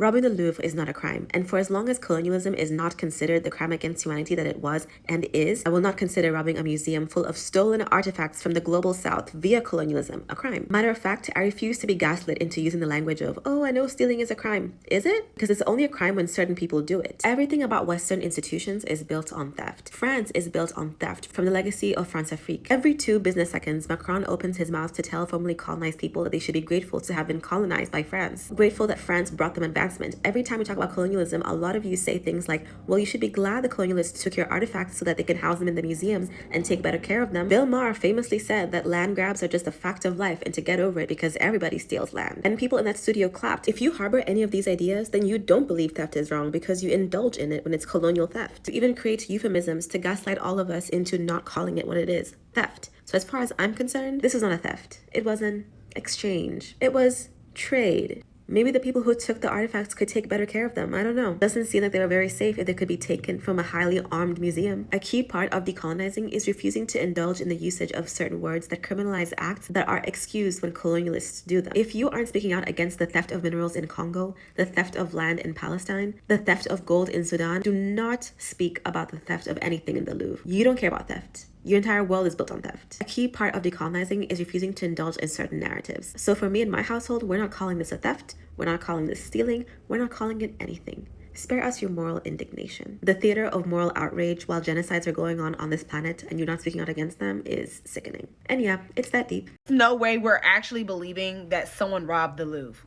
Robbing the Louvre is not a crime, and for as long as colonialism is not considered the crime against humanity that it was and is, I will not consider robbing a museum full of stolen artifacts from the global south via colonialism a crime. Matter of fact, I refuse to be gaslit into using the language of, oh, I know stealing is a crime. Is it? Because it's only a crime when certain people do it. Everything about Western institutions is built on theft. France is built on theft from the legacy of France-Afrique. Every 2 business seconds, Macron opens his mouth to tell formerly colonized people that they should be grateful to have been colonized by France. Grateful that France brought them advancement. Every time we talk about colonialism, a lot of you say things like, well, you should be glad the colonialists took your artifacts so that they can house them in the museums and take better care of them. Bill Maher famously said that land grabs are just a fact of life and to get over it because everybody steals land. And people in that studio clapped. If you harbor any of these ideas, then you don't believe theft is wrong because you indulge in it when it's colonial theft. To even create euphemisms to gaslight all of us into not calling it what it is, theft. So as far as I'm concerned, this was not a theft. It was an exchange. It was trade. Maybe the people who took the artifacts could take better care of them. I don't know. Doesn't seem like they were very safe if they could be taken from a highly armed museum. A key part of decolonizing is refusing to indulge in the usage of certain words that criminalize acts that are excused when colonialists do them. If you aren't speaking out against the theft of minerals in Congo, the theft of land in Palestine, the theft of gold in Sudan, do not speak about the theft of anything in the Louvre. You don't care about theft. Your entire world is built on theft. A key part of decolonizing is refusing to indulge in certain narratives. So for me and my household, we're not calling this a theft. We're not calling this stealing. We're not calling it anything. Spare us your moral indignation. The theater of moral outrage while genocides are going on this planet and you're not speaking out against them is sickening. And yeah, it's that deep. No way we're actually believing that someone robbed the Louvre.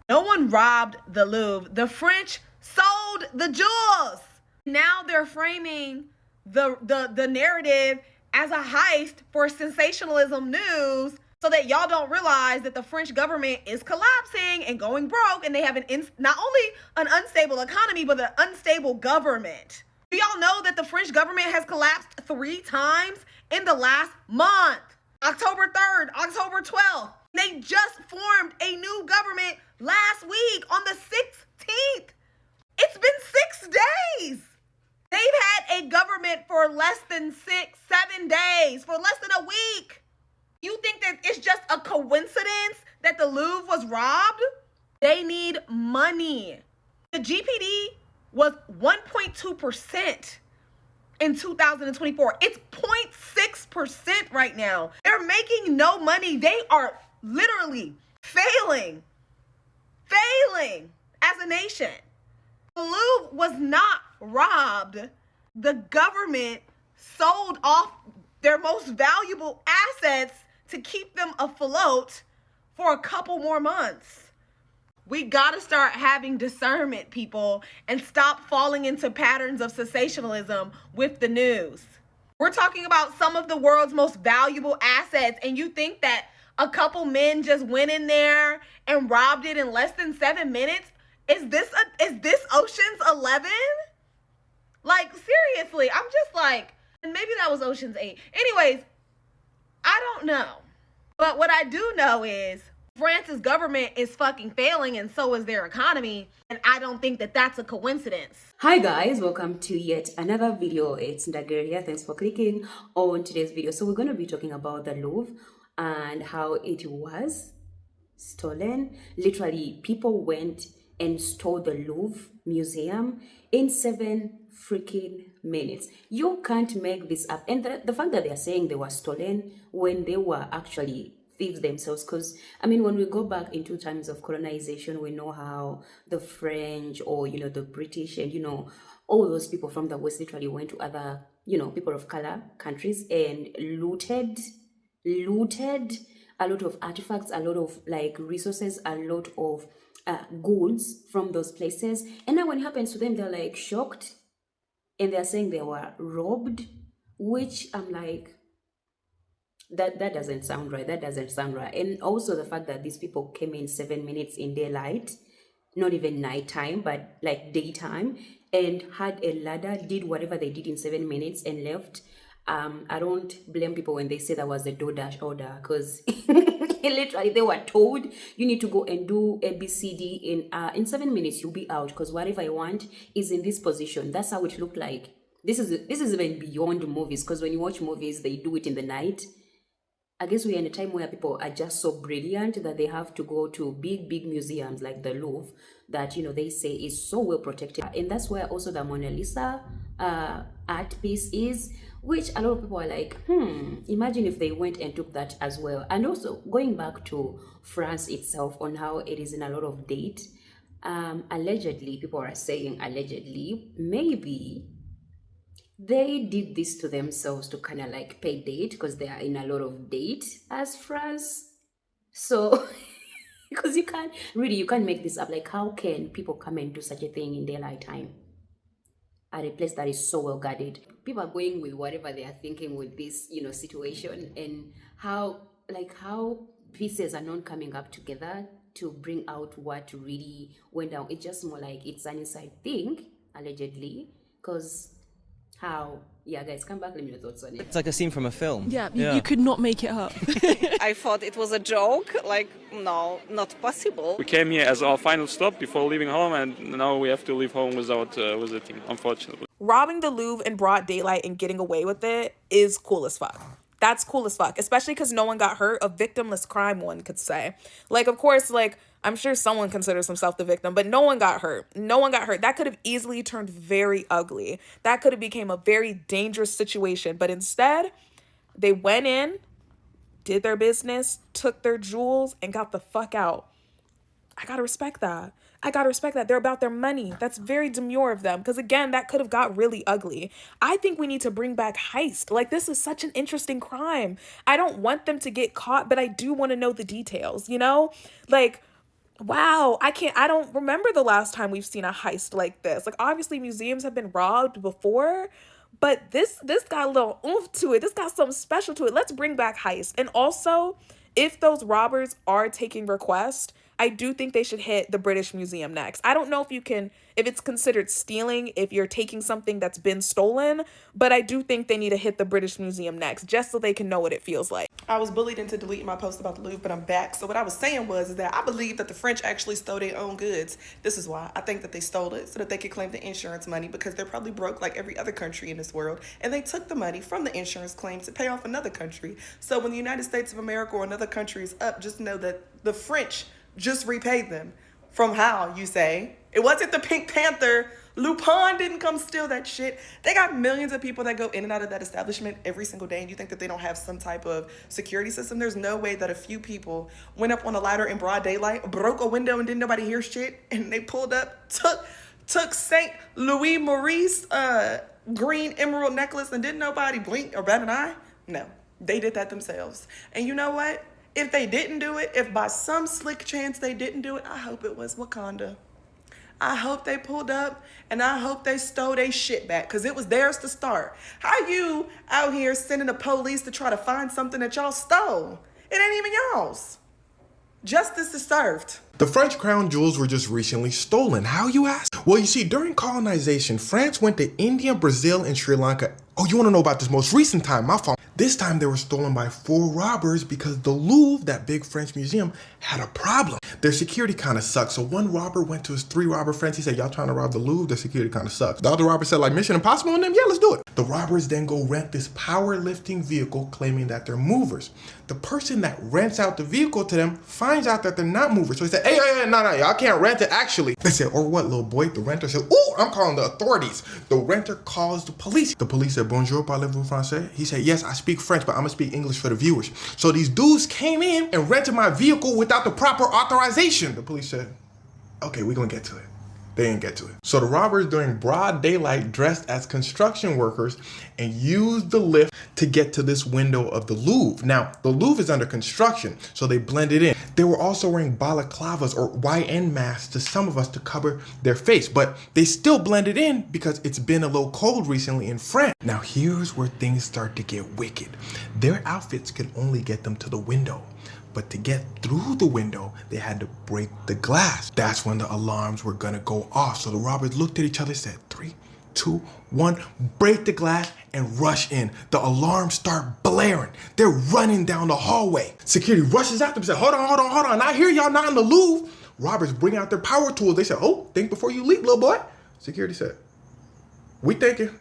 No one robbed the Louvre. The French sold the jewels. Now they're framing the narrative as a heist for sensationalism news so that y'all don't realize that the French government is collapsing and going broke and they have not only an unstable economy, but an unstable government. Do y'all know that the French government has collapsed 3 times in the last month? October 3rd, October 12th. They just formed a new government last week on the 16th. It's been 6 days. They've had a government for less than 7 days, for less than a week. You think that it's just a coincidence that the Louvre was robbed? They need money. The GPD was 1.2% in 2024. It's 0.6% right now. They're making no money. They are literally failing as a nation. The Louvre was not robbed. The government sold off their most valuable assets to keep them afloat for a couple more months. We gotta start having discernment, people, and stop falling into patterns of sensationalism with the news. We're talking about some of the world's most valuable assets, and you think that a couple men just went in there and robbed it in less than 7 minutes? Is this Ocean's 11? Like, seriously, I'm just like, and maybe that was Ocean's 8. Anyways, I don't know. But what I do know is France's government is fucking failing and so is their economy. And I don't think that that's a coincidence. Hi guys, welcome to yet another video. It's Ndagir here. Thanks for clicking on today's video. So we're going to be talking about the Louvre and how it was stolen. Literally, people went and stole the Louvre Museum in 7 freaking minutes. You can't make this up. And the fact that they're saying they were stolen when they were actually thieves themselves, because I mean, when we go back into times of colonization, we know how the French or the British and all those people from the West literally went to other people of color countries and looted a lot of artifacts, a lot of resources, a lot of goods from those places. And now when it happens to them, they're like shocked and they're saying they were robbed, which I'm like, that doesn't sound right. That doesn't sound right. And also the fact that these people came in 7 minutes in daylight, not even nighttime, but like daytime, and had a ladder, did whatever they did in 7 minutes and left. I don't blame people when they say that was a DoorDash order, because literally they were told you need to go and do ABCD in 7 minutes. You'll be out because whatever I want is in this position. That's how it looked like. This is even beyond movies, because when you watch movies, they do it in the night. I guess we're in a time where people are just so brilliant that they have to go to big, big museums like the Louvre that, they say is so well protected. And that's where also the Mona Lisa art piece is, which a lot of people are like, imagine if they went and took that as well. And also going back to France itself on how it is in a lot of debt, allegedly, people are saying allegedly, maybe they did this to themselves to kind of like pay debt because they are in a lot of debt as France. So, because you can't make this up. Like, how can people come and do such a thing in their lifetime at a place that is so well guarded? People are going with whatever they are thinking with this, situation, and how pieces are not coming up together to bring out what really went down. It's just more like it's an inside thing, allegedly, because guys, come back, let me know your thoughts on it. It's like a scene from a film. Yeah, you could not make it up. I thought it was a joke, like, no, not possible. We came here as our final stop before leaving home, and now we have to leave home without visiting, unfortunately. Robbing the Louvre in broad daylight and getting away with it is cool as fuck. That's cool as fuck, especially because no one got hurt. A victimless crime, one could say. Like, of course, like, I'm sure someone considers himself the victim, but no one got hurt. No one got hurt. That could have easily turned very ugly. That could have became a very dangerous situation. But instead, they went in, did their business, took their jewels, and got the fuck out. I gotta respect that. They're about their money. That's very demure of them. Because again, that could have got really ugly. I think we need to bring back heist. Like, this is such an interesting crime. I don't want them to get caught, but I do want to know the details, Like, wow, I don't remember the last time we've seen a heist like this. Like, obviously museums have been robbed before, but this got a little oomph to it. This got something special to it. Let's bring back heist. And also, if those robbers are taking requests, I do think they should hit the British Museum next. I don't know if it's considered stealing if you're taking something that's been stolen, but I do think they need to hit the British Museum next, just so they can know what it feels like. I was bullied into deleting my post about the Louvre, but I'm back. So what I was saying is that I believe that the French actually stole their own goods. This is why. I think that they stole it so that they could claim the insurance money, because they're probably broke like every other country in this world. And they took the money from the insurance claims to pay off another country. So when the United States of America or another country is up, just know that the French just repaid them. From how, you say? It wasn't the Pink Panther. Lupin didn't come steal that shit. They got millions of people that go in and out of that establishment every single day, and you think that they don't have some type of security system? There's no way that a few people went up on a ladder in broad daylight, broke a window and didn't nobody hear shit, and they pulled up, took St. Louis Maurice green emerald necklace, and didn't nobody blink or bat an eye? No, they did that themselves. And you know what? If they didn't do it, if by some slick chance they didn't do it, I hope it was Wakanda. I hope they pulled up, and I hope they stole their shit back, because it was theirs to start. How you out here sending the police to try to find something that y'all stole? It ain't even y'all's. Justice is served. The French crown jewels were just recently stolen. How, you ask? Well, you see, during colonization, France went to India, Brazil, and Sri Lanka. Oh, you want to know about this most recent time? My fault. This time they were stolen by 4 robbers because the Louvre, that big French museum, had a problem. Their security kind of sucked. So one robber went to his 3 robber friends. He said, y'all trying to rob the Louvre? Their security kind of sucks. The other robber said, like, Mission Impossible on them? Yeah, let's do it. The robbers then go rent this powerlifting vehicle claiming that they're movers. The person that rents out the vehicle to them finds out that they're not movers. So he said, hey, no, y'all can't rent it actually. They said, or what, little boy? The renter said, ooh, I'm calling the authorities. The renter calls the police. The police said, bonjour, parlez-vous français? He said, yes, I speak French, but I'm gonna speak English for the viewers. So these dudes came in and rented my vehicle without the proper authorization. The police said, okay, we're gonna get to it. They didn't get to it. So the robbers during broad daylight dressed as construction workers and used the lift to get to this window of the Louvre. Now, the Louvre is under construction, so they blended in. They were also wearing balaclavas or YN masks to some of us to cover their face, but they still blended in because it's been a little cold recently in France. Now, here's where things start to get wicked. Their outfits could only get them to the window. But to get through the window, they had to break the glass. That's when the alarms were gonna go off. So the robbers looked at each other and said, 3, 2, 1, break the glass and rush in. The alarms start blaring. They're running down the hallway. Security rushes at them and said, hold on. I hear y'all not in the Louvre. Robbers bring out their power tools. They said, oh, think before you leap, little boy. Security said, we thinking.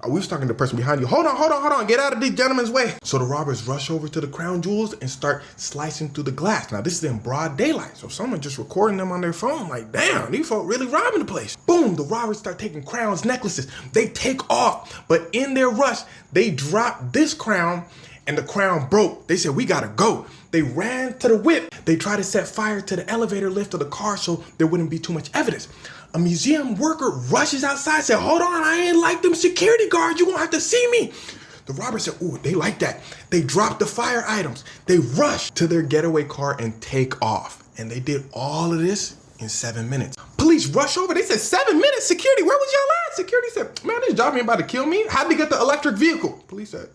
We was talking to the person behind you. Hold on, get out of these gentlemen's way. So the robbers rush over to the crown jewels and start slicing through the glass. Now this is in broad daylight, so someone just recording them on their phone like, damn, these folk really robbing the place. Boom, the robbers start taking crowns, necklaces. They take off, but in their rush, they drop this crown and the crown broke. They said, we gotta go. They ran to the whip. They tried to set fire to the elevator lift of the car so there wouldn't be too much evidence. A museum worker rushes outside, said, hold on, I ain't like them security guards. You won't have to see me. The robbers said, ooh, they like that. They dropped the fire items. They rushed to their getaway car and take off. And they did all of this in 7 minutes. Police rush over. They said, 7 minutes? Security, where was y'all at? Security said, man, this job ain't about to kill me. How'd they get the electric vehicle? Police said,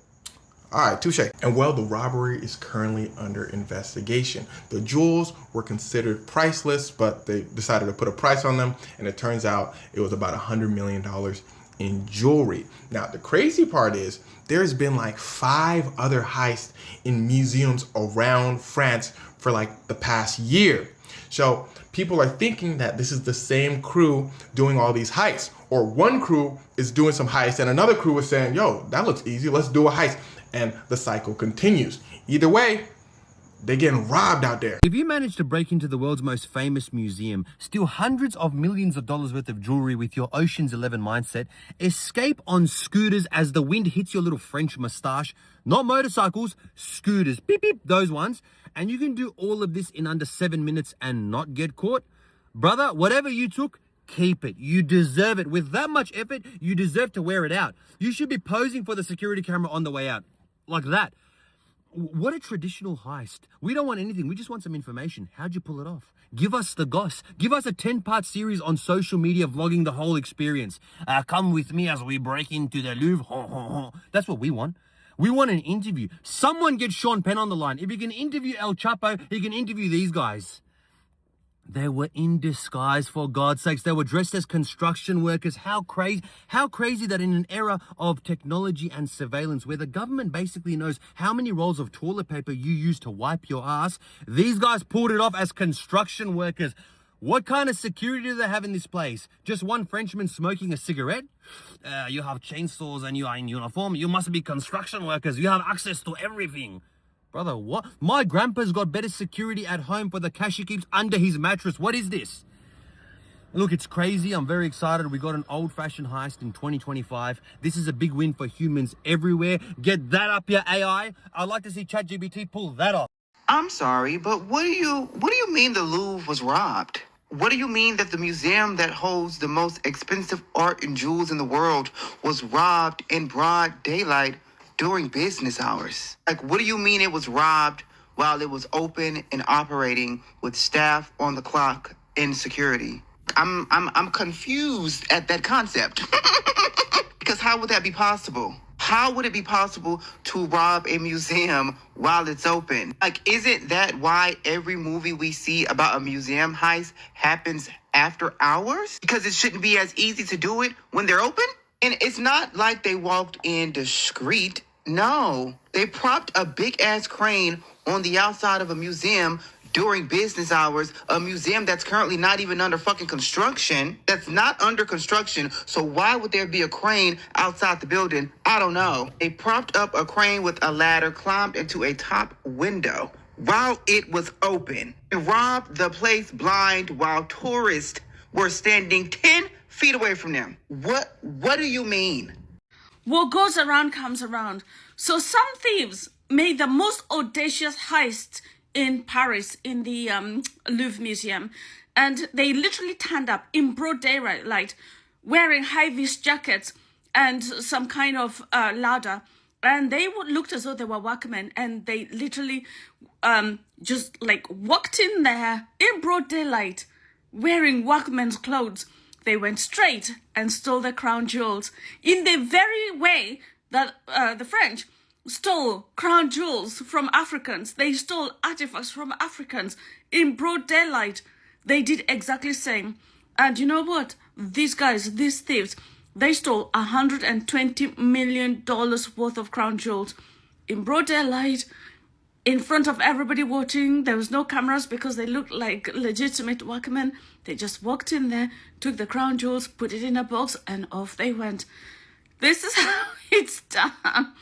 all right, touche. And well, the robbery is currently under investigation. The jewels were considered priceless, but they decided to put a price on them, and it turns out it was about $100 million in jewelry. Now, the crazy part is there's been like 5 other heists in museums around France for like the past year. So people are thinking that this is the same crew doing all these heists, or one crew is doing some heists and another crew is saying, yo, that looks easy, let's do a heist. And the cycle continues. Either way, they're getting robbed out there. If you manage to break into the world's most famous museum, steal hundreds of millions of dollars worth of jewelry with your Ocean's 11 mindset, escape on scooters as the wind hits your little French mustache, not motorcycles, scooters, beep beep, those ones, and you can do all of this in under 7 minutes and not get caught, brother, whatever you took, keep it. You deserve it. With that much effort, you deserve to wear it out. You should be posing for the security camera on the way out. Like that. What a traditional heist. We don't want anything. We just want some information. How'd you pull it off? Give us the goss. Give us a 10-part series on social media vlogging the whole experience. Come with me as we break into the Louvre. That's what we want. We want an interview. Someone get Sean Penn on the line. If he can interview El Chapo, he can interview these guys. They were in disguise, for God's sakes. They were dressed as construction workers. How crazy that in an era of technology and surveillance, where the government basically knows how many rolls of toilet paper you use to wipe your ass, these guys pulled it off as construction workers. What kind of security do they have in this place? Just one Frenchman smoking a cigarette? You have chainsaws and you are in uniform. You must be construction workers. You have access to everything. Brother, what? My grandpa's got better security at home for the cash he keeps under his mattress. What is this? Look, it's crazy. I'm very excited. We got an old-fashioned heist in 2025. This is a big win for humans everywhere. Get that up your AI. I'd like to see ChatGPT pull that off. I'm sorry, but what do you mean the Louvre was robbed? What do you mean that the museum that holds the most expensive art and jewels in the world was robbed in broad daylight during business hours? Like, what do you mean it was robbed while it was open and operating with staff on the clock in security? I'm confused at that concept. Because how would that be possible? How would it be possible to rob a museum while it's open? Like, isn't that why every movie we see about a museum heist happens after hours? Because it shouldn't be as easy to do it when they're open? And it's not like they walked in discreet. No, they propped a big-ass crane on the outside of a museum during business hours, a museum that's currently not even under fucking construction, that's not under construction. So why would there be a crane outside the building? I don't know. They propped up a crane with a ladder, climbed into a top window while it was open, and robbed the place blind while tourists were standing 10 feet away from them. What do you mean? What goes around comes around. So some thieves made the most audacious heist in Paris in the Louvre Museum, and they literally turned up in broad daylight wearing high-vis jackets and some kind of ladder, and they looked as though they were workmen, and they literally just like walked in there in broad daylight wearing workmen's clothes. They went straight and stole the crown jewels in the very way that the French stole crown jewels from Africans. They stole artifacts from Africans in broad daylight. They did exactly the same. And you know what? These guys, these thieves, they stole $120 million worth of crown jewels in broad daylight, in front of everybody watching. There was no cameras because they looked like legitimate workmen. They just walked in there, took the crown jewels, put it in a box, and off they went. This is how it's done.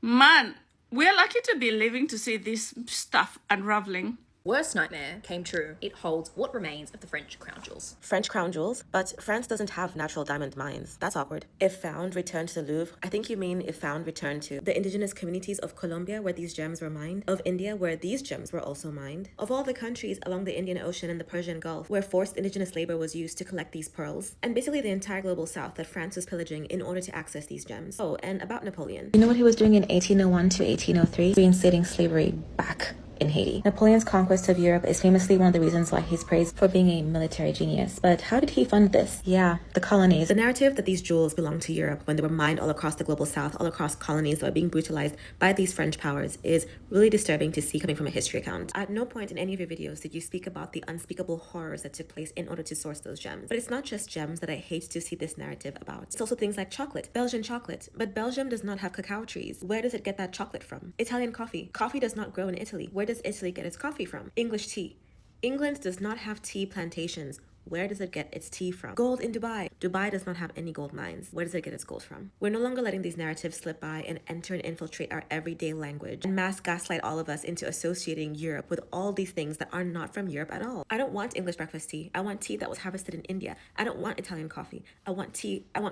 Man, we're lucky to be living to see this stuff unraveling. Worst nightmare came true. It holds what remains of the French crown jewels. French crown jewels? But France doesn't have natural diamond mines. That's awkward. If found, returned to the Louvre. I think you mean if found, returned to the indigenous communities of Colombia where these gems were mined, of India where these gems were also mined, of all the countries along the Indian Ocean and the Persian Gulf where forced indigenous labor was used to collect these pearls, and basically the entire global south that France was pillaging in order to access these gems. Oh, and about Napoleon. You know what he was doing in 1801 to 1803? Reinstating slavery back in Haiti. Napoleon's conquest of Europe is famously one of the reasons why he's praised for being a military genius. But how did he fund this? Yeah, the colonies. The narrative that these jewels belonged to Europe when they were mined all across the global south, all across colonies that were being brutalized by these French powers is really disturbing to see coming from a history account. At no point in any of your videos did you speak about the unspeakable horrors that took place in order to source those gems. But it's not just gems that I hate to see this narrative about. It's also things like chocolate, Belgian chocolate. But Belgium does not have cacao trees. Where does it get that chocolate from? Italian coffee. Coffee does not grow in Italy. Where does Italy get its coffee from? English tea. England does not have tea plantations. Where does it get its tea from? Gold in Dubai. Dubai does not have any gold mines. Where does it get its gold from? We're no longer letting these narratives slip by and enter and infiltrate our everyday language and mass gaslight all of us into associating Europe with all these things that are not from Europe at all. I don't want English breakfast tea. I want tea that was harvested in India. I don't want Italian coffee. I want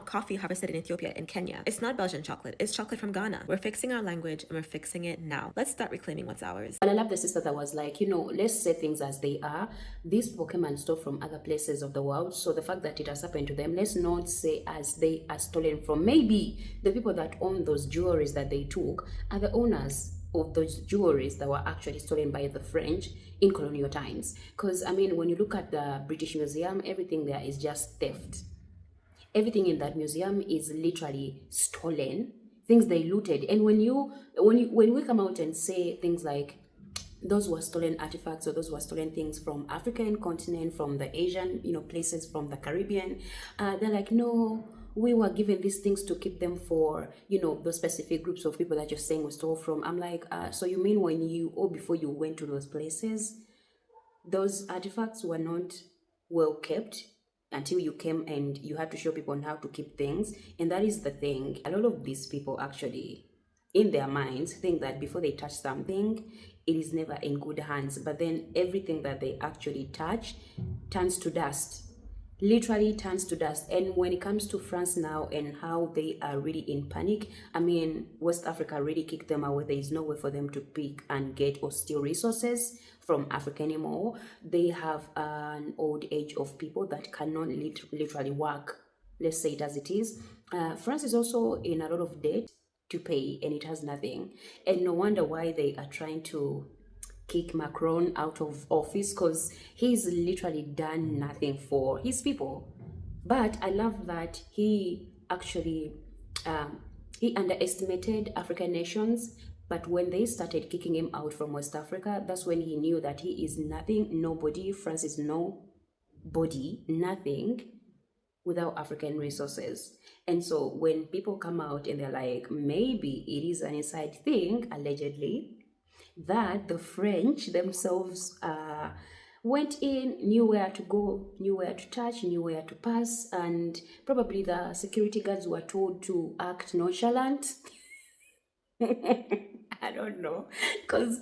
coffee harvested in Ethiopia and Kenya. It's not Belgian chocolate. It's chocolate from Ghana. We're fixing our language and we're fixing it now. Let's start reclaiming what's ours. But I love the sister that was like, let's say things as they are. These people came and stole from other places of the world. So the fact that it has happened to them, let's not say as they are stolen from. Maybe the people that own those jewelries that they took are the owners of those jewelries that were actually stolen by the French in colonial times. Because, I mean, when you look at the British Museum, everything there is just theft. Everything in that museum is literally stolen, things they looted. And when we come out and say things like, those were stolen artifacts or those were stolen things from African continent, from the Asian, places, from the Caribbean. They're like, no, we were given these things to keep them for, those specific groups of people that you're saying we stole from. I'm like, so you mean before you went to those places, those artifacts were not well kept until you came and you had to show people on how to keep things? And that is the thing. A lot of these people actually, in their minds, think that before they touch something, it is never in good hands, but then everything that they actually touch turns to dust, literally turns to dust. And when it comes to France now and how they are really in panic, I mean, West Africa really kicked them away. There is no way for them to pick and get or steal resources from Africa anymore. They have an old age of people that cannot literally work. Let's say it as it is. France is also in a lot of debt to pay, and it has nothing. And no wonder why they are trying to kick Macron out of office, because he's literally done nothing for his people. But I love that he actually he underestimated African nations, but when they started kicking him out from West Africa, that's when he knew that he is nothing, nobody. France is nobody, nothing without African resources. And so when people come out and they're like, maybe it is an inside thing, allegedly, that the French themselves went in, knew where to go, knew where to touch, knew where to pass, and probably the security guards were told to act nonchalant. I don't know, because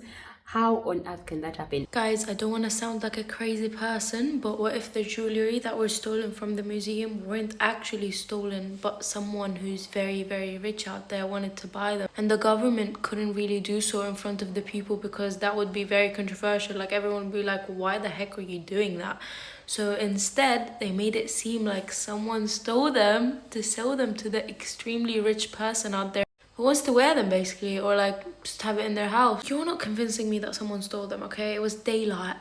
how on earth can that happen? Guys, I don't want to sound like a crazy person, but what if the jewelry that were stolen from the museum weren't actually stolen, but someone who's very, very rich out there wanted to buy them, and the government couldn't really do so in front of the people because that would be very controversial. Like, everyone would be like, why the heck are you doing that? So instead, they made it seem like someone stole them to sell them to the extremely rich person out there who wants to wear them, basically, or like just have it in their house. You're not convincing me that someone stole them, okay? It was daylight.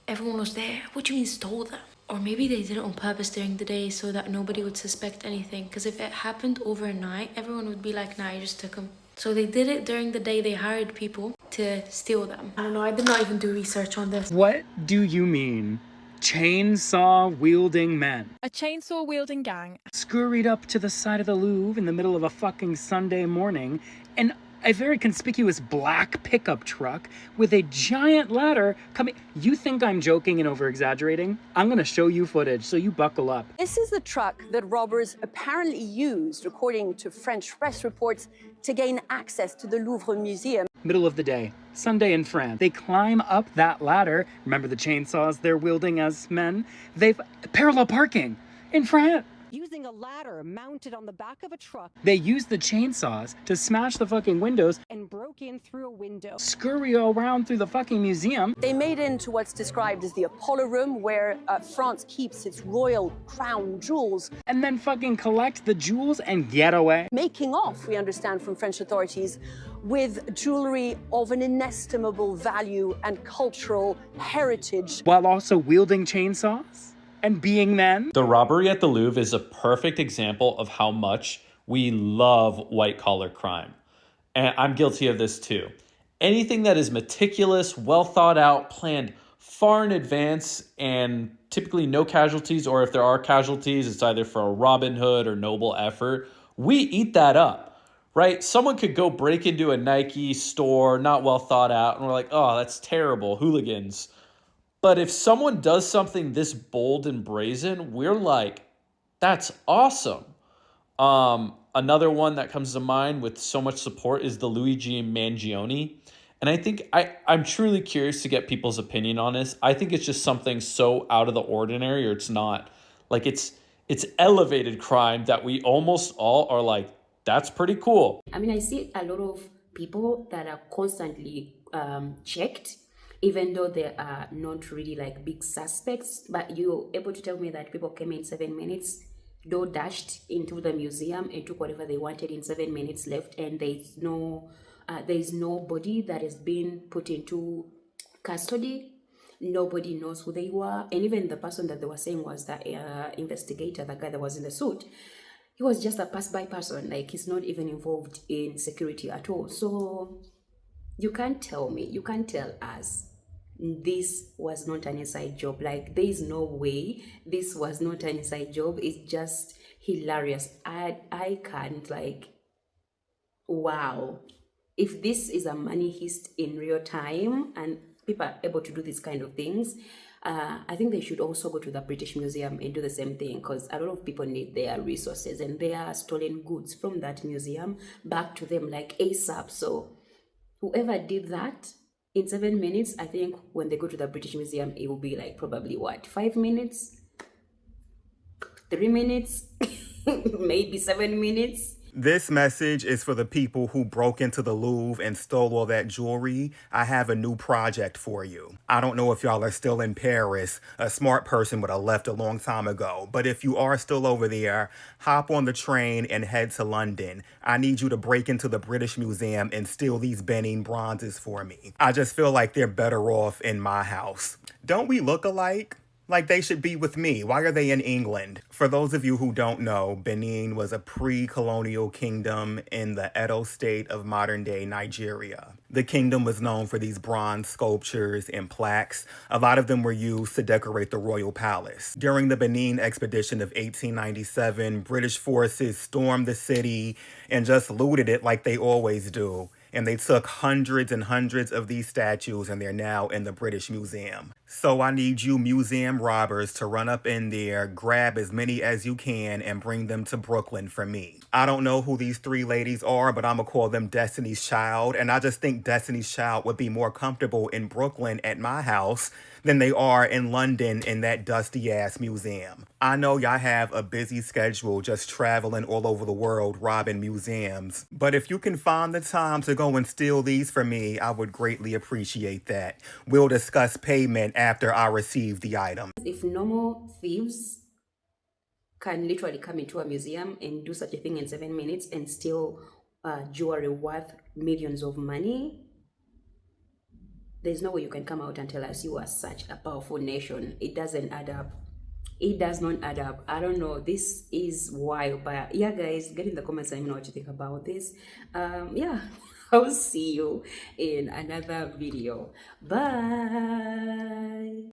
Everyone was there. What do you mean stole them? Or maybe they did it on purpose during the day so that nobody would suspect anything. Because if it happened overnight, everyone would be like, nah, you just took them. So they did it during the day. They hired people to steal them. I don't know. I did not even do research on this. What do you mean? Chainsaw-wielding men. A chainsaw-wielding gang Scurried up to the side of the Louvre in the middle of a fucking Sunday morning and a very conspicuous black pickup truck with a giant ladder coming. You think I'm joking and over-exaggerating? I'm gonna show you footage, so you buckle up. This is the truck that robbers apparently used, according to French press reports, to gain access to the Louvre Museum. Middle of the day, Sunday in France. They climb up that ladder. Remember the chainsaws they're wielding as men? They've parallel parking in France. Using a ladder mounted on the back of a truck. They used the chainsaws to smash the fucking windows And broke in through a window. scurry around through the fucking museum. They made into what's described as the Apollo Room, where France keeps its royal crown jewels. And then fucking collect the jewels and get away. Making off, we understand from French authorities, with jewelry of an inestimable value and cultural heritage. While also wielding chainsaws and being men. The robbery at the Louvre is a perfect example of how much we love white-collar crime. And I'm guilty of this too. Anything that is meticulous, well thought out, planned far in advance, and typically no casualties, or if there are casualties, it's either for a Robin Hood or noble effort. We eat that up, right? Someone could go break into a Nike store, not well thought out, and we're like, oh, that's terrible, hooligans. But if someone does something this bold and brazen, we're like, that's awesome. Another one that comes to mind with so much support is the Luigi Mangione. And I think I'm truly curious to get people's opinion on this. I think it's just something so out of the ordinary, or it's not. Like it's elevated crime that we almost all are like, that's pretty cool. I mean, I see a lot of people that are constantly checked, even though they are not really like big suspects. But you're able to tell me that people came in 7 minutes, door dashed into the museum and took whatever they wanted in 7 minutes left, and there's nobody that has been put into custody. Nobody knows who they were, and even the person that they were saying was the investigator, the guy that was in the suit, he was just a pass-by person. Like, he's not even involved in security at all. So you can't tell us this was not an inside job. Like, there is no way this was not an inside job. It's just hilarious. I can't, like, wow. If this is a money heist in real time and people are able to do these kind of things, I think they should also go to the British Museum and do the same thing, because a lot of people need their resources and they are stolen goods from that museum back to them like ASAP. So whoever did that in 7 minutes, I think when they go to the British Museum, it will be like probably what, 5 minutes, 3 minutes, maybe 7 minutes. This message is for the people who broke into the Louvre and stole all that jewelry. I have a new project for you. I don't know if y'all are still in Paris. A smart person would have left a long time ago. But if you are still over there, hop on the train and head to London. I need you to break into the British Museum and steal these Benin bronzes for me. I just feel like they're better off in my house. Don't we look alike? Like they should be with me. Why are they in England? For those of you who don't know, Benin was a pre-colonial kingdom in the Edo state of modern-day Nigeria. The kingdom was known for these bronze sculptures and plaques. A lot of them were used to decorate the royal palace. During the Benin expedition of 1897, British forces stormed the city and just looted it like they always do. And they took hundreds and hundreds of these statues, and they're now in the British Museum. So I need you museum robbers to run up in there, grab as many as you can, and bring them to Brooklyn for me. I don't know who these three ladies are, but I'm gonna call them Destiny's Child. And I just think Destiny's Child would be more comfortable in Brooklyn at my house than they are in London in that dusty-ass museum. I know y'all have a busy schedule just traveling all over the world robbing museums, but if you can find the time to go and steal these for me, I would greatly appreciate that. We'll discuss payment after I receive the item. If normal thieves can literally come into a museum and do such a thing in 7 minutes and steal jewelry worth millions of money, there's no way you can come out and tell us you are such a powerful nation. It doesn't add up. It does not add up. I don't know. This is wild. But yeah, guys, get in the comments and let me know what you think about this. Yeah, I'll see you in another video. Bye.